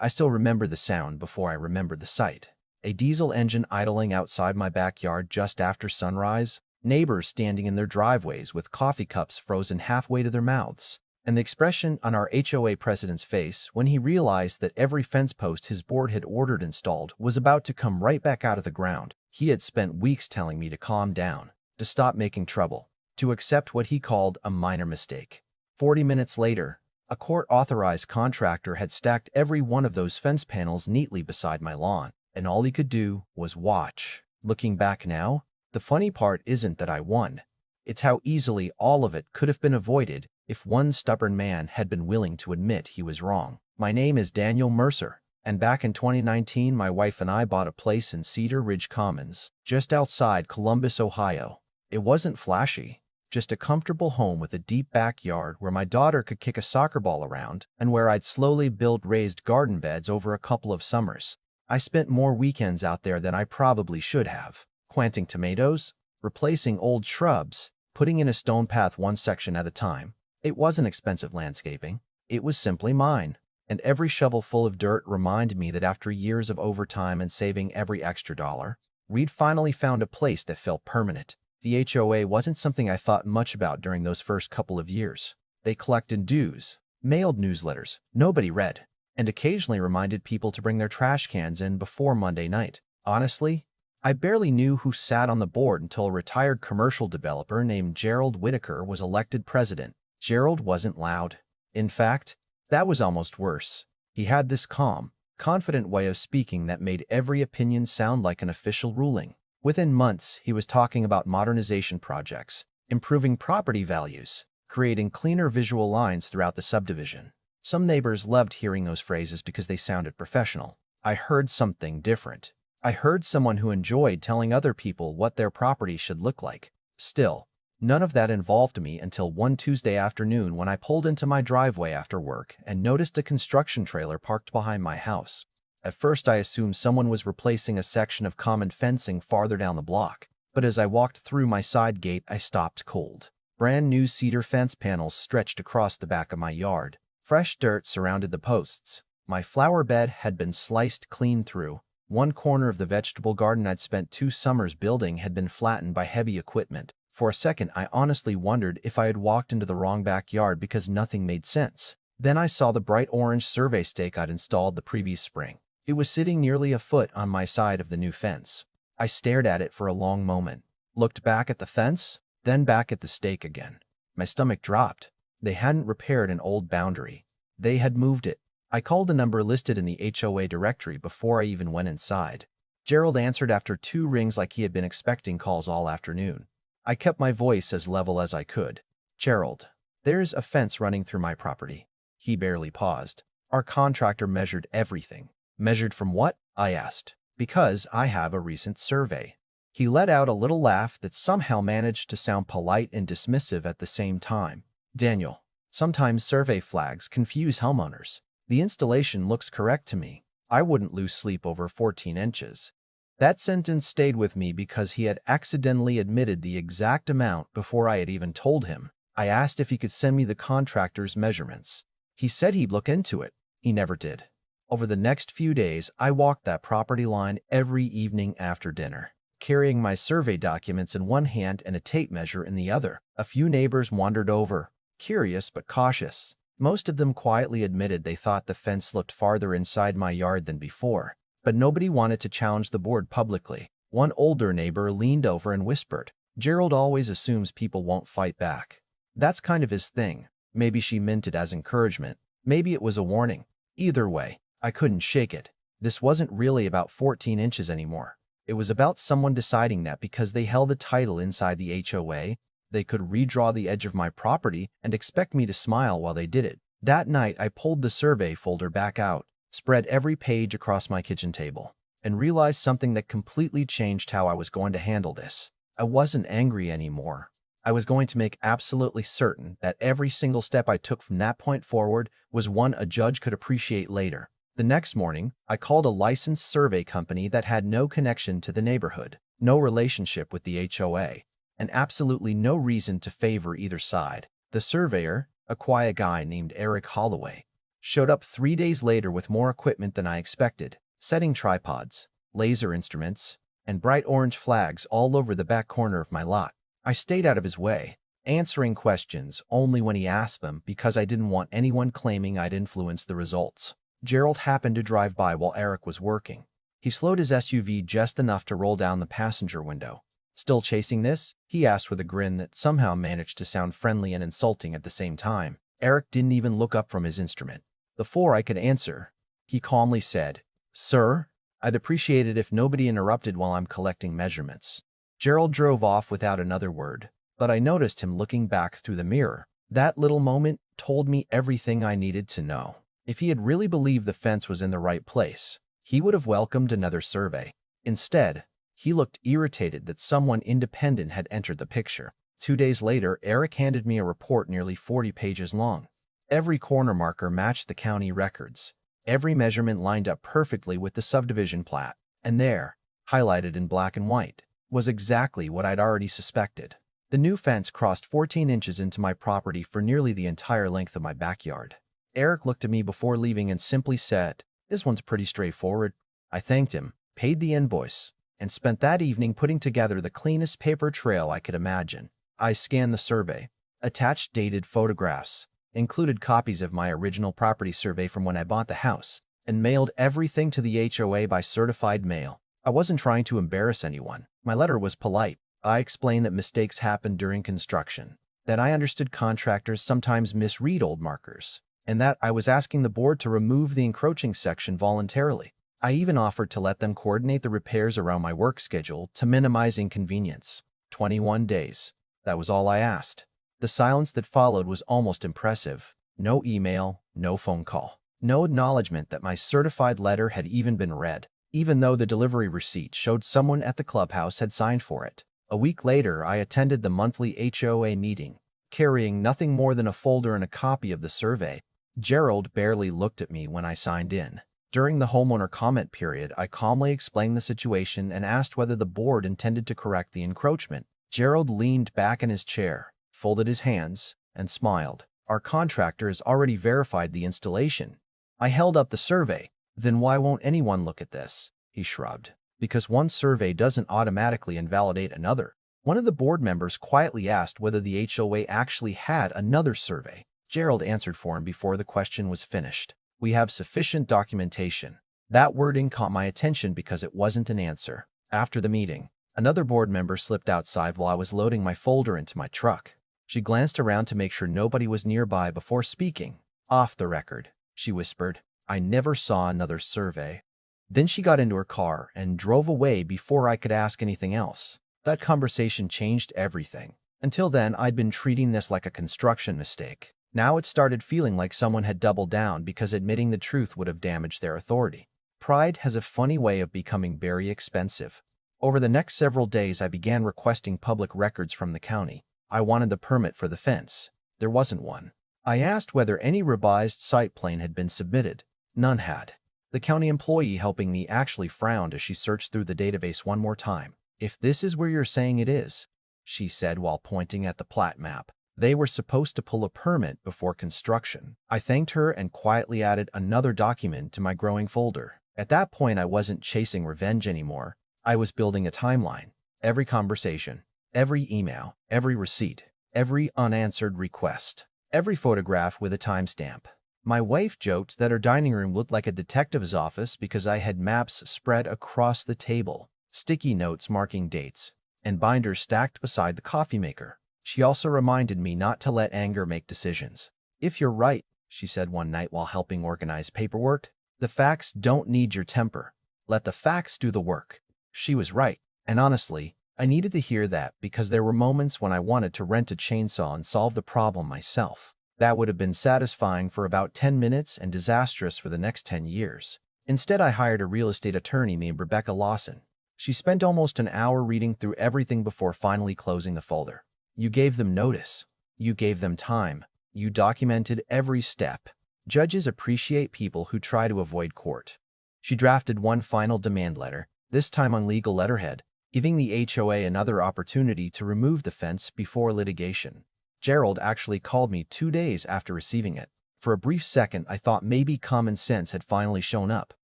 I still remember the sound before I remembered the sight. A diesel engine idling outside my backyard just after sunrise, neighbors standing in their driveways with coffee cups frozen halfway to their mouths, and the expression on our HOA president's face when he realized that every fence post his board had ordered installed was about to come right back out of the ground. He had spent weeks telling me to calm down, to stop making trouble, to accept what he called a minor mistake. 40 minutes later, a court-authorized contractor had stacked every one of those fence panels neatly beside my lawn, and all he could do was watch. Looking back now, the funny part isn't that I won. It's how easily all of it could have been avoided if one stubborn man had been willing to admit he was wrong. My name is Daniel Mercer, and back in 2019 my wife and I bought a place in Cedar Ridge Commons, just outside Columbus, Ohio. It wasn't flashy, just a comfortable home with a deep backyard where my daughter could kick a soccer ball around and where I'd slowly build raised garden beds over a couple of summers. I spent more weekends out there than I probably should have, planting tomatoes, replacing old shrubs, putting in a stone path one section at a time. It wasn't expensive landscaping. It was simply mine. And every shovel full of dirt reminded me that after years of overtime and saving every extra dollar, we'd finally found a place that felt permanent. The HOA wasn't something I thought much about during those first couple of years. They collected dues, mailed newsletters nobody read, and occasionally reminded people to bring their trash cans in before Monday night. Honestly, I barely knew who sat on the board until a retired commercial developer named Gerald Whitaker was elected president. Gerald wasn't loud. In fact, that was almost worse. He had this calm, confident way of speaking that made every opinion sound like an official ruling. Within months, he was talking about modernization projects, improving property values, creating cleaner visual lines throughout the subdivision. Some neighbors loved hearing those phrases because they sounded professional. I heard something different. I heard someone who enjoyed telling other people what their property should look like. Still, none of that involved me until one Tuesday afternoon when I pulled into my driveway after work and noticed a construction trailer parked behind my house. At first, I assumed someone was replacing a section of common fencing farther down the block, but as I walked through my side gate, I stopped cold. Brand new cedar fence panels stretched across the back of my yard. Fresh dirt surrounded the posts. My flower bed had been sliced clean through. One corner of the vegetable garden I'd spent 2 summers building had been flattened by heavy equipment. For a second, I honestly wondered if I had walked into the wrong backyard because nothing made sense. Then I saw the bright orange survey stake I'd installed the previous spring. It was sitting nearly a foot on my side of the new fence. I stared at it for a long moment, looked back at the fence, then back at the stake again. My stomach dropped. They hadn't repaired an old boundary. They had moved it. I called the number listed in the HOA directory before I even went inside. Gerald answered after 2 rings like he had been expecting calls all afternoon. I kept my voice as level as I could. Gerald, there's a fence running through my property. He barely paused. Our contractor measured everything. Measured from what? I asked. Because I have a recent survey. He let out a little laugh that somehow managed to sound polite and dismissive at the same time. Daniel, sometimes survey flags confuse homeowners. The installation looks correct to me. I wouldn't lose sleep over 14 inches. That sentence stayed with me because he had accidentally admitted the exact amount before I had even told him. I asked if he could send me the contractor's measurements. He said he'd look into it. He never did. Over the next few days, I walked that property line every evening after dinner, carrying my survey documents in one hand and a tape measure in the other. A few neighbors wandered over, curious but cautious. Most of them quietly admitted they thought the fence looked farther inside my yard than before, but nobody wanted to challenge the board publicly. One older neighbor leaned over and whispered, "Gerald always assumes people won't fight back. That's kind of his thing." Maybe she meant it as encouragement. Maybe it was a warning. Either way, I couldn't shake it. This wasn't really about 14 inches anymore. It was about someone deciding that because they held the title inside the HOA, they could redraw the edge of my property and expect me to smile while they did it. That night, I pulled the survey folder back out, spread every page across my kitchen table, and realized something that completely changed how I was going to handle this. I wasn't angry anymore. I was going to make absolutely certain that every single step I took from that point forward was one a judge could appreciate later. The next morning, I called a licensed survey company that had no connection to the neighborhood, no relationship with the HOA, and absolutely no reason to favor either side. The surveyor, a quiet guy named Eric Holloway, showed up 3 days later with more equipment than I expected, setting tripods, laser instruments, and bright orange flags all over the back corner of my lot. I stayed out of his way, answering questions only when he asked them because I didn't want anyone claiming I'd influenced the results. Gerald happened to drive by while Eric was working. He slowed his SUV just enough to roll down the passenger window. "Still chasing this?" he asked with a grin that somehow managed to sound friendly and insulting at the same time. Eric didn't even look up from his instrument. "Before I could answer, he calmly said, 'Sir, I'd appreciate it if nobody interrupted while I'm collecting measurements.'" Gerald drove off without another word, but I noticed him looking back through the mirror. That little moment told me everything I needed to know. If he had really believed the fence was in the right place, he would have welcomed another survey. Instead, he looked irritated that someone independent had entered the picture. 2 days later, Eric handed me a report nearly 40 pages long. Every corner marker matched the county records. Every measurement lined up perfectly with the subdivision plat. And there, highlighted in black and white, was exactly what I'd already suspected. The new fence crossed 14 inches into my property for nearly the entire length of my backyard. Eric looked at me before leaving and simply said, "This one's pretty straightforward." I thanked him, paid the invoice, and spent that evening putting together the cleanest paper trail I could imagine. I scanned the survey, attached dated photographs, included copies of my original property survey from when I bought the house, and mailed everything to the HOA by certified mail. I wasn't trying to embarrass anyone. My letter was polite. I explained that mistakes happened during construction, that I understood contractors sometimes misread old markers, and that I was asking the board to remove the encroaching section voluntarily. I even offered to let them coordinate the repairs around my work schedule to minimize inconvenience. 21 days. That was all I asked. The silence that followed was almost impressive. No email, no phone call, no acknowledgement that my certified letter had even been read, even though the delivery receipt showed someone at the clubhouse had signed for it. A week later, I attended the monthly HOA meeting, carrying nothing more than a folder and a copy of the survey. Gerald barely looked at me when I signed in. During the homeowner comment period, I calmly explained the situation and asked whether the board intended to correct the encroachment. Gerald leaned back in his chair, folded his hands, and smiled. "Our contractor has already verified the installation." I held up the survey. "Then why won't anyone look at this?" He shrugged. "Because one survey doesn't automatically invalidate another." One of the board members quietly asked whether the HOA actually had another survey. Gerald answered for him before the question was finished. "We have sufficient documentation." That wording caught my attention because it wasn't an answer. After the meeting, another board member slipped outside while I was loading my folder into my truck. She glanced around to make sure nobody was nearby before speaking. "Off the record," she whispered, "I never saw another survey." Then she got into her car and drove away before I could ask anything else. That conversation changed everything. Until then, I'd been treating this like a construction mistake. Now it started feeling like someone had doubled down because admitting the truth would have damaged their authority. Pride has a funny way of becoming very expensive. Over the next several days, I began requesting public records from the county. I wanted the permit for the fence. There wasn't one. I asked whether any revised site plan had been submitted. None had. The county employee helping me actually frowned as she searched through the database one more time. "If this is where you're saying it is," she said while pointing at the plat map, "they were supposed to pull a permit before construction." I thanked her and quietly added another document to my growing folder. At that point, I wasn't chasing revenge anymore. I was building a timeline. Every conversation, every email, every receipt, every unanswered request, every photograph with a timestamp. My wife joked that her dining room looked like a detective's office because I had maps spread across the table, sticky notes marking dates, and binders stacked beside the coffee maker. She also reminded me not to let anger make decisions. "If you're right," she said one night while helping organize paperwork, "the facts don't need your temper. Let the facts do the work." She was right, and honestly, I needed to hear that because there were moments when I wanted to rent a chainsaw and solve the problem myself. That would have been satisfying for about 10 minutes and disastrous for the next 10 years. Instead, I hired a real estate attorney named Rebecca Lawson. She spent almost an hour reading through everything before finally closing the folder. "You gave them notice. You gave them time. You documented every step. Judges appreciate people who try to avoid court." She drafted one final demand letter, this time on legal letterhead, giving the HOA another opportunity to remove the fence before litigation. Gerald actually called me 2 days after receiving it. For a brief second, I thought maybe common sense had finally shown up.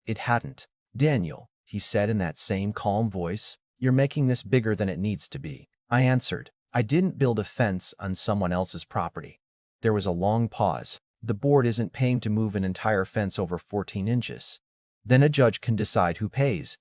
It hadn't. "Daniel," he said in that same calm voice, "you're making this bigger than it needs to be." I answered, "I didn't build a fence on someone else's property." There was a long pause. "The board isn't paying to move an entire fence over 14 inches. Then a judge can decide who pays."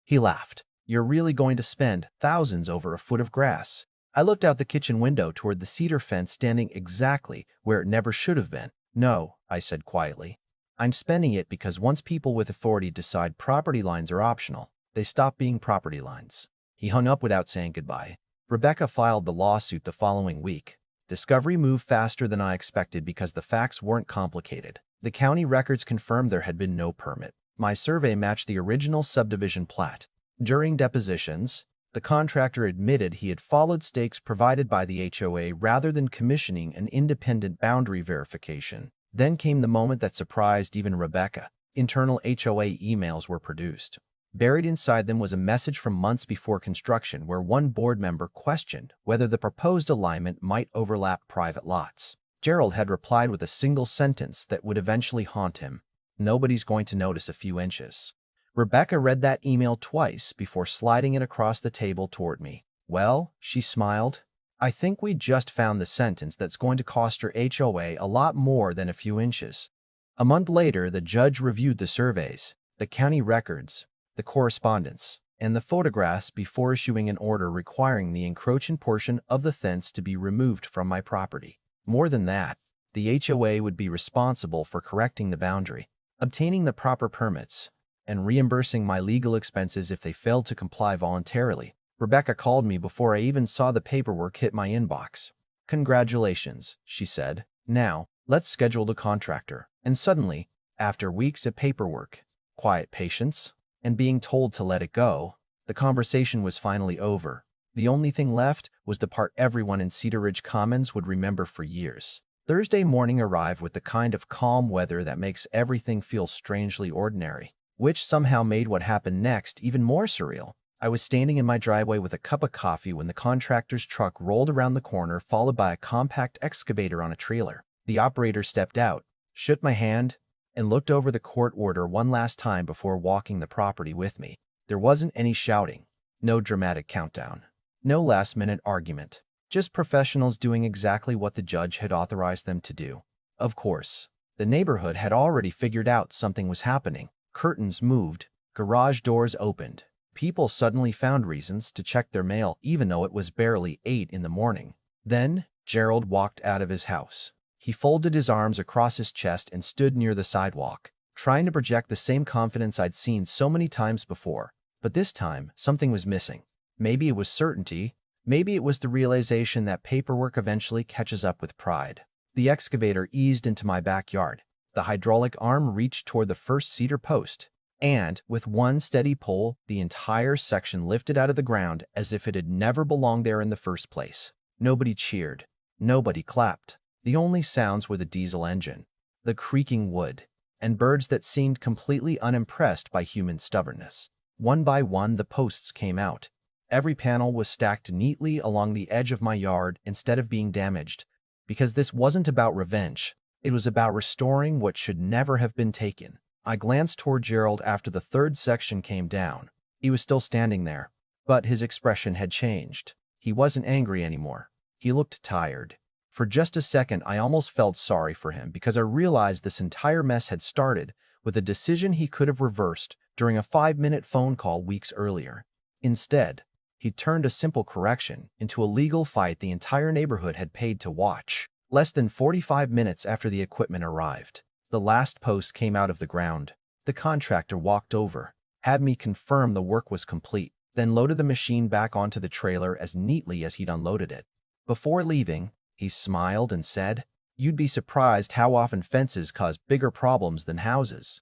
He laughed. "You're really going to spend thousands over a foot of grass?" I looked out the kitchen window toward the cedar fence standing exactly where it never should have been. "No," I said quietly. "I'm spending it because once people with authority decide property lines are optional, they stop being property lines." He hung up without saying goodbye. Rebecca filed the lawsuit the following week. Discovery moved faster than I expected because the facts weren't complicated. The county records confirmed there had been no permit. My survey matched the original subdivision plat. During depositions, the contractor admitted he had followed stakes provided by the HOA rather than commissioning an independent boundary verification. Then came the moment that surprised even Rebecca. Internal HOA emails were produced. Buried inside them was a message from months before construction where one board member questioned whether the proposed alignment might overlap private lots. Gerald had replied with a single sentence that would eventually haunt him: "Nobody's going to notice a few inches." Rebecca read that email twice before sliding it across the table toward me. "Well," she smiled, "I think we just found the sentence that's going to cost your HOA a lot more than a few inches." A month later, the judge reviewed the surveys, the county records, the correspondence, and the photographs before issuing an order requiring the encroaching portion of the fence to be removed from my property. More than that, the HOA would be responsible for correcting the boundary, obtaining the proper permits, and reimbursing my legal expenses if they failed to comply voluntarily. Rebecca called me before I even saw the paperwork hit my inbox. "Congratulations," she said. "Now, let's schedule the contractor." And suddenly, after weeks of paperwork, quiet patience, and being told to let it go, the conversation was finally over. The only thing left was the part everyone in Cedar Ridge Commons would remember for years. Thursday morning arrived with the kind of calm weather that makes everything feel strangely ordinary, which somehow made what happened next even more surreal. I was standing in my driveway with a cup of coffee when the contractor's truck rolled around the corner, followed by a compact excavator on a trailer. The operator stepped out, shook my hand, and looked over the court order one last time before walking the property with me. There wasn't any shouting, no dramatic countdown, no last-minute argument, just professionals doing exactly what the judge had authorized them to do. Of course, the neighborhood had already figured out something was happening. Curtains moved, garage doors opened. People suddenly found reasons to check their mail even though it was barely 8 in the morning. Then, Gerald walked out of his house. He folded his arms across his chest and stood near the sidewalk, trying to project the same confidence I'd seen so many times before. But this time, something was missing. Maybe it was certainty. Maybe it was the realization that paperwork eventually catches up with pride. The excavator eased into my backyard. The hydraulic arm reached toward the first cedar post, and, with one steady pull, the entire section lifted out of the ground as if it had never belonged there in the first place. Nobody cheered. Nobody clapped. The only sounds were the diesel engine, the creaking wood, and birds that seemed completely unimpressed by human stubbornness. One by one, the posts came out. Every panel was stacked neatly along the edge of my yard instead of being damaged, because this wasn't about revenge. It was about restoring what should never have been taken. I glanced toward Gerald after the third section came down. He was still standing there, but his expression had changed. He wasn't angry anymore. He looked tired. For just a second, I almost felt sorry for him because I realized this entire mess had started with a decision he could have reversed during a 5-minute phone call weeks earlier. Instead, he turned a simple correction into a legal fight the entire neighborhood had paid to watch. Less than 45 minutes after the equipment arrived, the last post came out of the ground. The contractor walked over, had me confirm the work was complete, then loaded the machine back onto the trailer as neatly as he'd unloaded it. Before leaving, he smiled and said, "You'd be surprised how often fences cause bigger problems than houses."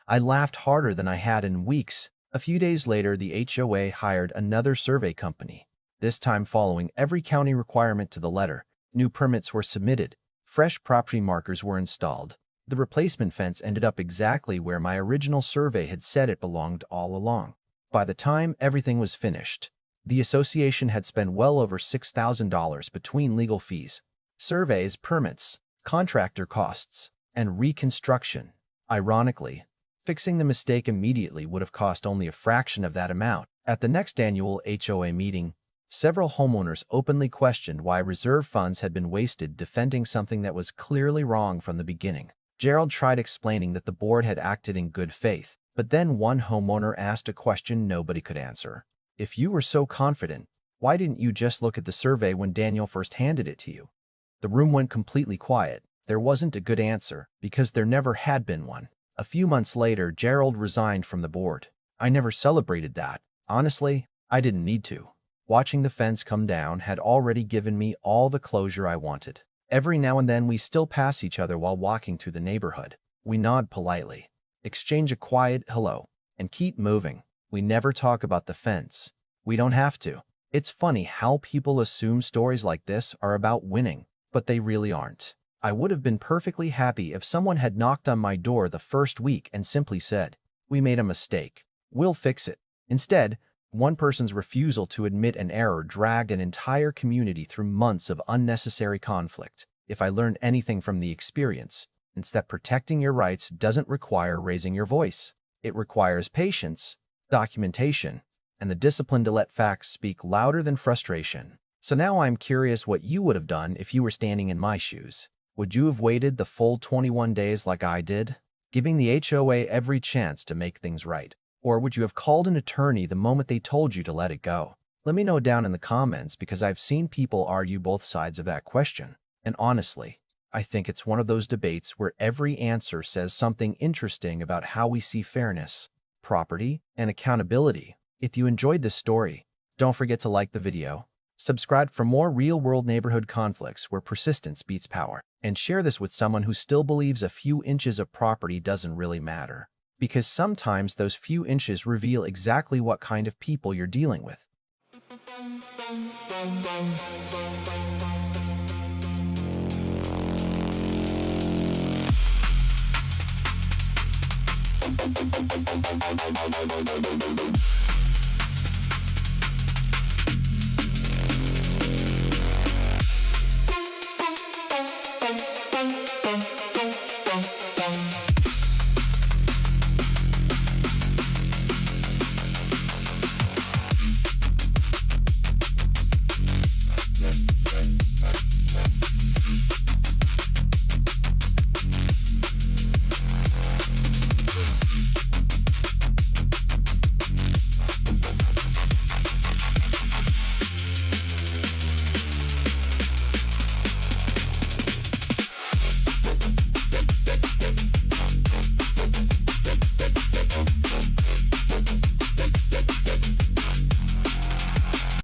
I laughed harder than I had in weeks. A few days later, the HOA hired another survey company, this time following every county requirement to the letter. New permits were submitted. Fresh property markers were installed. The replacement fence ended up exactly where my original survey had said it belonged all along. By the time everything was finished, the association had spent well over $6,000 between legal fees, surveys, permits, contractor costs, and reconstruction. Ironically, fixing the mistake immediately would have cost only a fraction of that amount. At the next annual HOA meeting, several homeowners openly questioned why reserve funds had been wasted defending something that was clearly wrong from the beginning. Gerald tried explaining that the board had acted in good faith, but then one homeowner asked a question nobody could answer. If you were so confident, why didn't you just look at the survey when Daniel first handed it to you? The room went completely quiet. There wasn't a good answer, because there never had been one. A few months later, Gerald resigned from the board. I never celebrated that. Honestly, I didn't need to. Watching the fence come down had already given me all the closure I wanted. Every now and then we still pass each other while walking through the neighborhood. We nod politely, exchange a quiet hello, and keep moving. We never talk about the fence. We don't have to. It's funny how people assume stories like this are about winning, but they really aren't. I would have been perfectly happy if someone had knocked on my door the first week and simply said, "We made a mistake. We'll fix it." Instead, one person's refusal to admit an error dragged an entire community through months of unnecessary conflict. If I learned anything from the experience, it's that protecting your rights doesn't require raising your voice. It requires patience, documentation, and the discipline to let facts speak louder than frustration. So now I'm curious what you would have done if you were standing in my shoes. Would you have waited the full 21 days like I did, giving the HOA every chance to make things right? Or would you have called an attorney the moment they told you to let it go? Let me know down in the comments, because I've seen people argue both sides of that question. And honestly, I think it's one of those debates where every answer says something interesting about how we see fairness, property, and accountability. If you enjoyed this story, don't forget to like the video, subscribe for more real-world neighborhood conflicts where persistence beats power, and share this with someone who still believes a few inches of property doesn't really matter. Because sometimes those few inches reveal exactly what kind of people you're dealing with.